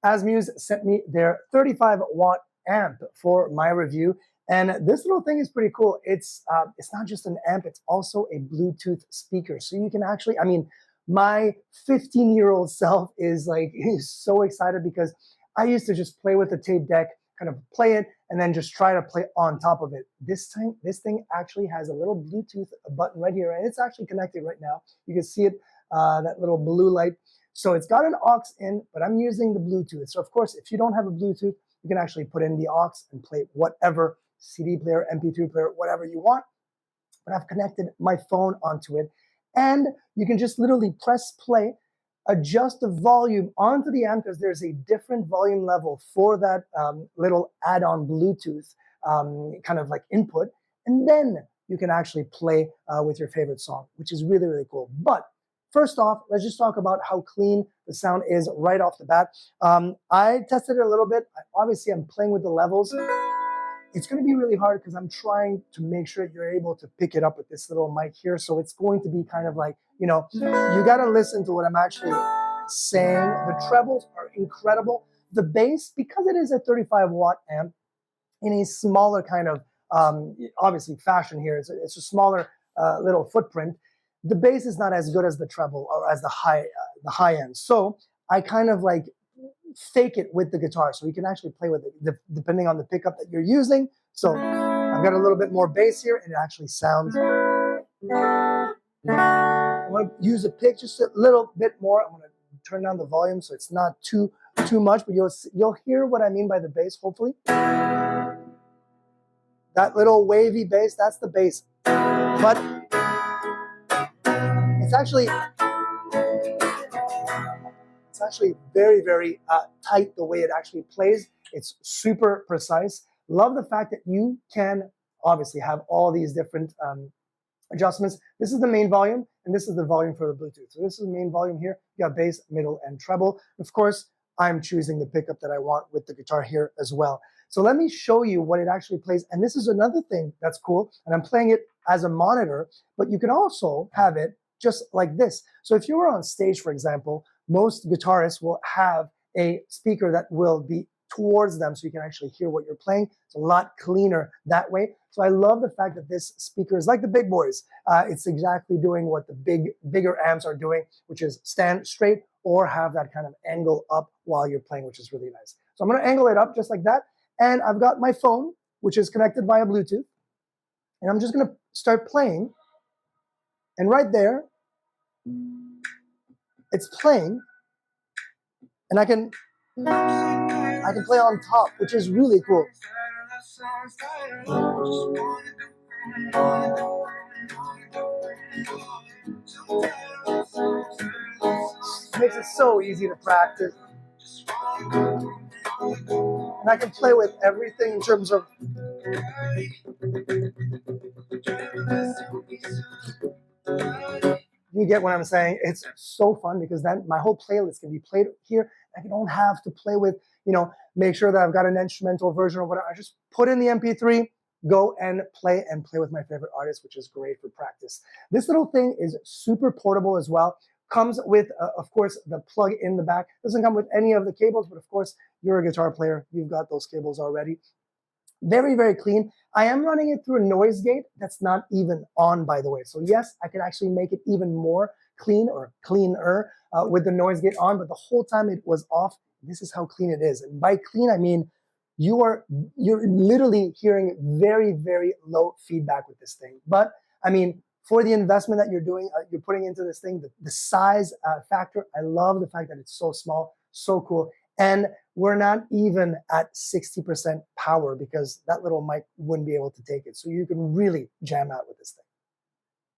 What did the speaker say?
Asmuse sent me their 35-watt amp for my review. And this little thing is pretty cool. It's not just an amp, it's also a Bluetooth speaker. So you can actually, I mean, my 15-year-old self is so excited because I used to just play with the tape deck, kind of play it, and then just try to play on top of it. This thing actually has a little Bluetooth button right here, and it's actually connected right now. You can see it, that little blue light. So it's got an aux in, but I'm using the Bluetooth. So of course, if you don't have a Bluetooth, you can actually put in the aux and play whatever CD player, MP3 player, whatever you want. But I've connected my phone onto it. And you can just literally press play, adjust the volume onto the amp because there's a different volume level for that little add-on Bluetooth kind of like input. And then you can actually play with your favorite song, which is really, really cool. But first off, let's just talk about how clean the sound is right off the bat. I tested it a little bit. Obviously, I'm playing with the levels. It's going to be really hard because I'm trying to make sure you're able to pick it up with this little mic here. So it's going to be kind of like, you know, you got to listen to what I'm actually saying. The trebles are incredible. The bass, because it is a 35-watt amp in a smaller kind of, obviously fashion here, it's a smaller little footprint. The bass is not as good as the treble or as the high end. So I kind of like fake it with the guitar, so you can actually play with it depending on the pickup that you're using. So I've got a little bit more bass here, and it actually sounds. I'm going to use a pick just a little bit more. I'm going to turn down the volume so it's not too much, but you'll hear what I mean by the bass. Hopefully, that little wavy bass, that's the bass, but it's actually very, very tight the way it actually plays. It's super precise. Love the fact that you can obviously have all these different adjustments. This is the main volume, and this is the volume for the Bluetooth. So this is the main volume here. You got bass, middle, and treble. Of course, I'm choosing the pickup that I want with the guitar here as well. So let me show you what it actually plays. And this is another thing that's cool. And I'm playing it as a monitor, but you can also have it just like this. So if you were on stage, for example, most guitarists will have a speaker that will be towards them so you can actually hear what you're playing. It's a lot cleaner that way. So I love the fact that this speaker is like the big boys. It's exactly doing what the bigger amps are doing, which is stand straight or have that kind of angle up while you're playing, which is really nice. So I'm going to angle it up just like that. And I've got my phone, which is connected via Bluetooth. And I'm just going to start playing. And right there, it's playing, and I can play on top, which is really cool. It makes it so easy to practice. And I can play with everything in terms of you get what I'm saying. It's so fun because then my whole playlist can be played here. I don't have to play with, make sure that I've got an instrumental version or whatever. I just put in the MP3, go and play with my favorite artist, which is great for practice. This little thing is super portable as well. Comes with, of course, the plug in the back. Doesn't come with any of the cables, but of course, you're a guitar player. You've got those cables already. Very, very clean. I am running it through a noise gate that's not even on, by the way. So yes, I could actually make it even more clean or cleaner with the noise gate on, but the whole time it was off. This is how clean it is. And by clean, I mean you're literally hearing very, very low feedback with this thing. But I mean, for the investment that you're putting into this thing, the size factor, I love the fact that it's so small, so cool. And we're not even at 60% power because that little mic wouldn't be able to take it. So you can really jam out with this thing.